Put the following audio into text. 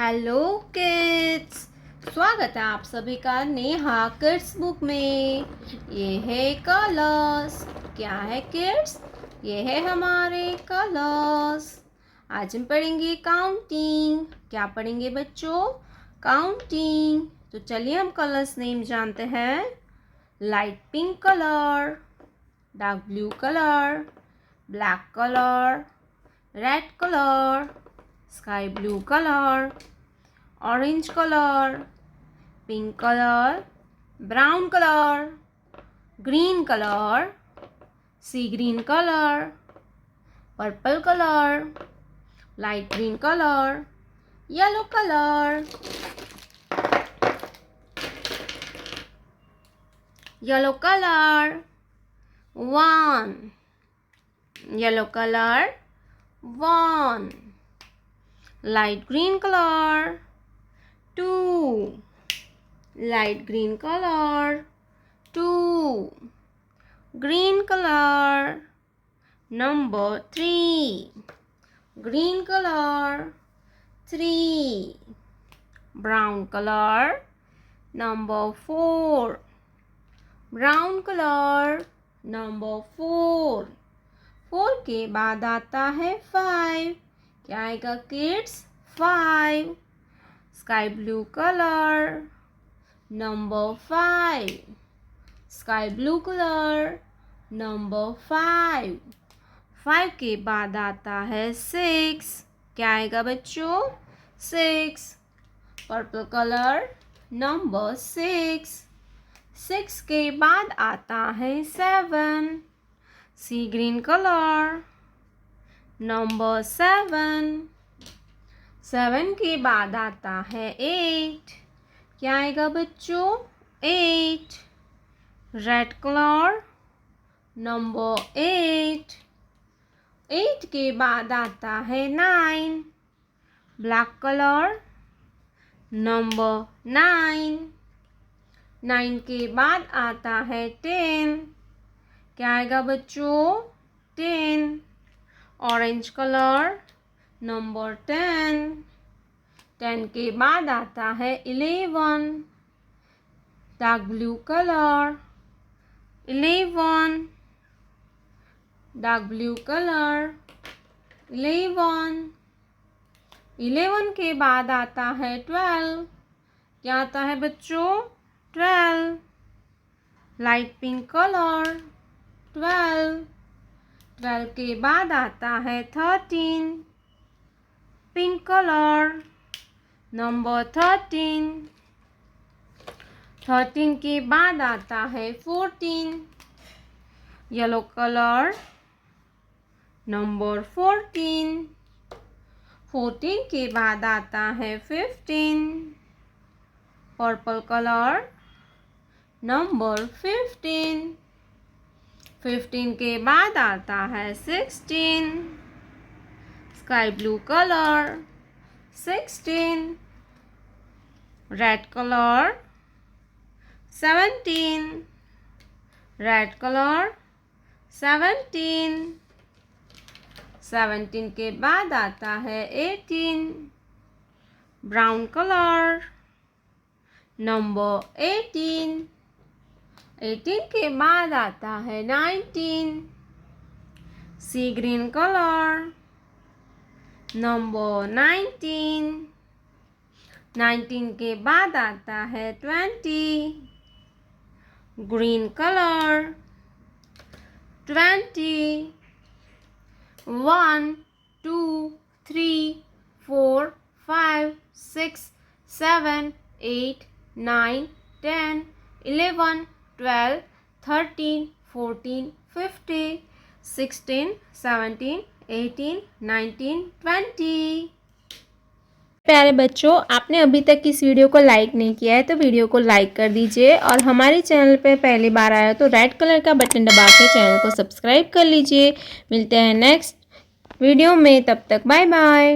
Hello kids, स्वागत है आप सभी का नेहा किड्स बुक में। ये है कलर्स। क्या है किड्स? ये है हमारे कलर्स। आज हम पढ़ेंगे काउंटिंग। क्या पढ़ेंगे बच्चों? काउंटिंग। तो चलिए हम कलर्स नेम जानते हैं। Light pink colour, dark blue colour, black colour, red colour, sky blue color, orange color, pink color, brown color, green color, sea green color, purple color, light green color, yellow color, yellow color, one, yellow color, one. Light green color, two. Light green color, two. Green color, number three. Green color, three. Brown color, number four. Brown color, number four. Four के बाद आता है five. क्या आएगा kids? Five. Sky blue colour, number five. Sky blue colour, number five. Five के बाद आता है सिक्स। क्या आएगा बच्चों? Six. Purple colour, number six. Six के बाद आता है seven. Sea green colour, number seven. Seven के बाद आता है एट। क्या आएगा बच्चों? Eight. Red colour, number eight. Eight के बाद आता है nine. Black colour, number nine. Nine के बाद आता है टेन। क्या आएगा बच्चों? Ten. Orange colour, number ten. Ten के बाद आता है eleven. Dark blue colour, eleven. Dark blue colour, eleven. Eleven के बाद आता है ट्वेल्व। क्या आता है बच्चों? Twelve. Light pink colour, twelve. Twelve के बाद आता है thirteen. Pink colour, number thirteen. Thirteen के बाद आता है fourteen. Yellow colour, number fourteen. Fourteen के बाद आता है fifteen. Purple colour, number fifteen. 15 के बाद आता है 16। Sky blue colour, 16। Red colour, 17। Red colour, 17। 17 के बाद आता है 18। Brown colour, number 18। 18 के बाद आता है 19। सी ग्रीन कलर, नंबर 19। 19 के बाद आता है 20। Green colour, 20। 1 2 3 4 5 6 7 8 9 10 11 12 13 14 15 16 17 18 19 20। प्यारे बच्चों, आपने अभी तक इस वीडियो को लाइक नहीं किया है तो वीडियो को लाइक कर दीजिए और हमारे चैनल पे पहली बार आया तो रेड कलर का बटन दबा के चैनल को सब्सक्राइब कर लीजिए। मिलते हैं नेक्स्ट वीडियो में, तब तक बाय बाय।